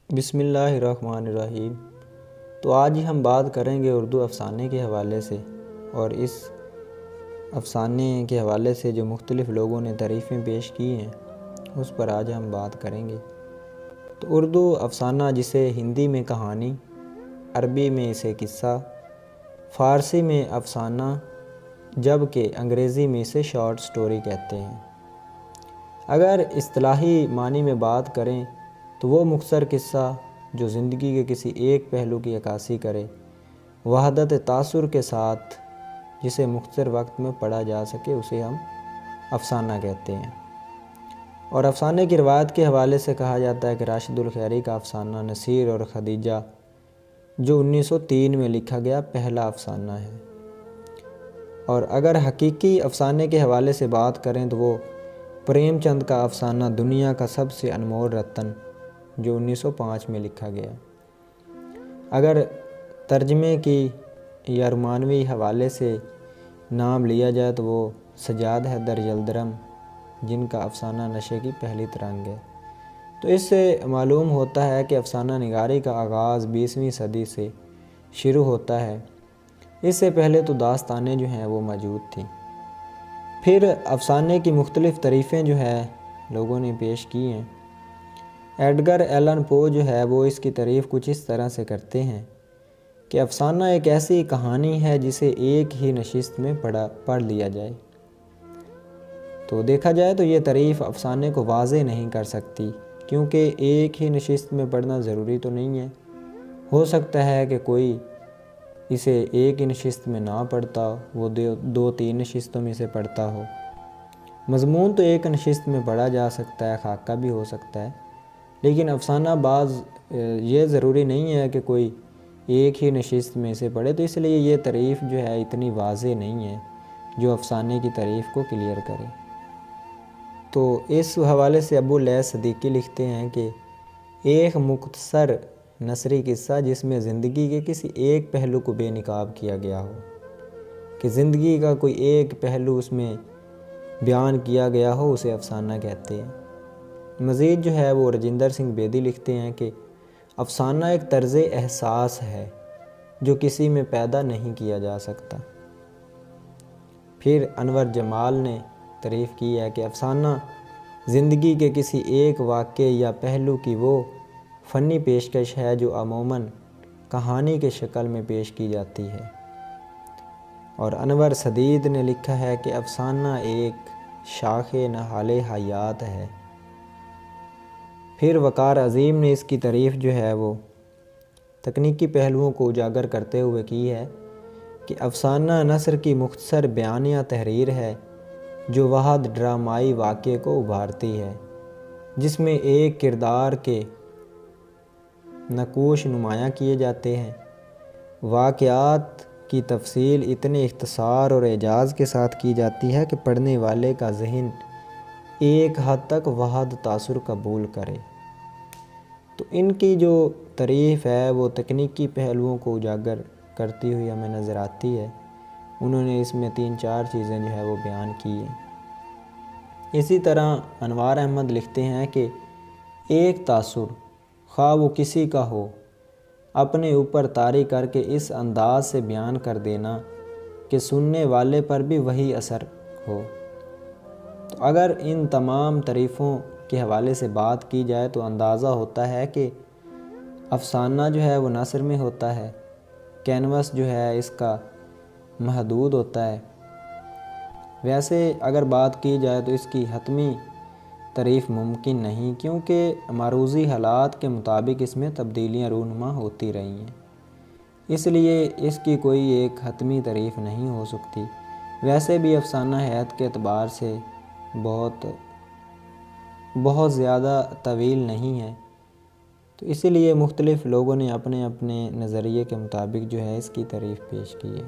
بسم اللہ الرحمن الرحیم۔ تو آج ہی ہم بات کریں گے اردو افسانے کے حوالے سے، اور اس افسانے کے حوالے سے جو مختلف لوگوں نے تعریفیں پیش کی ہیں اس پر آج ہم بات کریں گے۔ تو اردو افسانہ، جسے ہندی میں کہانی، عربی میں اسے قصہ، فارسی میں افسانہ، جبکہ انگریزی میں اسے شارٹ سٹوری کہتے ہیں۔ اگر اصطلاحی معنی میں بات کریں تو وہ مختصر قصہ جو زندگی کے کسی ایک پہلو کی عکاسی کرے، وحدت تاثر کے ساتھ، جسے مختصر وقت میں پڑھا جا سکے، اسے ہم افسانہ کہتے ہیں۔ اور افسانے کی روایت کے حوالے سے کہا جاتا ہے کہ راشد الخیری کا افسانہ نصیر اور خدیجہ، جو 1903 میں لکھا گیا، پہلا افسانہ ہے۔ اور اگر حقیقی افسانے کے حوالے سے بات کریں تو وہ پریم چند کا افسانہ دنیا کا سب سے انمول رتن، جو 1905 میں لکھا گیا۔ اگر ترجمے کی یا رومانوی حوالے سے نام لیا جائے تو وہ سجاد حیدر یلدرم، جن کا افسانہ نشے کی پہلی ترنگ ہے۔ تو اس سے معلوم ہوتا ہے کہ افسانہ نگاری کا آغاز 20ویں صدی سے شروع ہوتا ہے۔ اس سے پہلے تو داستانیں جو ہیں وہ موجود تھیں۔ پھر افسانے کی مختلف تعریفیں جو ہے لوگوں نے پیش کی ہیں۔ ایڈگر ایلن پو جو ہے وہ اس کی تعریف کچھ اس طرح سے کرتے ہیں کہ افسانہ ایک ایسی کہانی ہے جسے ایک ہی نشست میں پڑھ لیا جائے۔ تو دیکھا جائے تو یہ تعریف افسانے کو واضح نہیں کر سکتی، کیونکہ ایک ہی نشست میں پڑھنا ضروری تو نہیں ہے۔ ہو سکتا ہے کہ کوئی اسے ایک ہی نشست میں نہ پڑھتا ہو، وہ 2-3 نشستوں میں اسے پڑھتا ہو۔ مضمون تو ایک نشست میں پڑھا جا سکتا ہے، خاکہ بھی ہو سکتا ہے، لیکن افسانہ بعض یہ ضروری نہیں ہے کہ کوئی ایک ہی نشست میں اسے پڑھے، تو اس لیے یہ تعریف جو ہے اتنی واضح نہیں ہے جو افسانے کی تعریف کو کلیئر کرے۔ تو اس حوالے سے ابو لیث صدیقی لکھتے ہیں کہ ایک مختصر نثری قصہ جس میں زندگی کے کسی ایک پہلو کو بے نقاب کیا گیا ہو، کہ زندگی کا کوئی ایک پہلو اس میں بیان کیا گیا ہو، اسے افسانہ کہتے ہیں۔ مزید جو ہے وہ رجندر سنگھ بیدی لکھتے ہیں کہ افسانہ ایک طرز احساس ہے جو کسی میں پیدا نہیں کیا جا سکتا۔ پھر انور جمال نے تعریف کی ہے کہ افسانہ زندگی کے کسی ایک واقعے یا پہلو کی وہ فنی پیشکش ہے جو عموماً کہانی کے شکل میں پیش کی جاتی ہے۔ اور انور سدید نے لکھا ہے کہ افسانہ ایک شاخ نہال حیات ہے۔ پھر وقار عظیم نے اس کی تعریف جو ہے وہ تکنیکی پہلوؤں کو اجاگر کرتے ہوئے کی ہے کہ افسانہ نثر کی مختصر بیانیہ تحریر ہے جو واحد ڈرامائی واقعے کو ابھارتی ہے، جس میں ایک کردار کے نقوش نمایاں کیے جاتے ہیں۔ واقعات کی تفصیل اتنے اختصار اور اعجاز کے ساتھ کی جاتی ہے کہ پڑھنے والے کا ذہن ایک حد تک واحد تاثر قبول کرے۔ تو ان کی جو تعریف ہے وہ تکنیکی پہلوؤں کو اجاگر کرتی ہوئی ہمیں نظر آتی ہے۔ انہوں نے اس میں 3-4 چیزیں جو ہے وہ بیان کی ہیں۔ اسی طرح انوار احمد لکھتے ہیں کہ ایک تاثر، خواہ وہ کسی کا ہو، اپنے اوپر طاری کر کے اس انداز سے بیان کر دینا کہ سننے والے پر بھی وہی اثر ہو۔ تو اگر ان تمام تعریفوں کے حوالے سے بات کی جائے تو اندازہ ہوتا ہے کہ افسانہ جو ہے وہ نثر میں ہوتا ہے، کینوس جو ہے اس کا محدود ہوتا ہے۔ ویسے اگر بات کی جائے تو اس کی حتمی تعریف ممکن نہیں، کیونکہ معروضی حالات کے مطابق اس میں تبدیلیاں رونما ہوتی رہی ہیں، اس لیے اس کی کوئی ایک حتمی تعریف نہیں ہو سکتی۔ ویسے بھی افسانہ حیات کے اعتبار سے بہت زیادہ طویل نہیں ہے، تو اسی لیے مختلف لوگوں نے اپنے اپنے نظریے کے مطابق جو ہے اس کی تعریف پیش کی ہے۔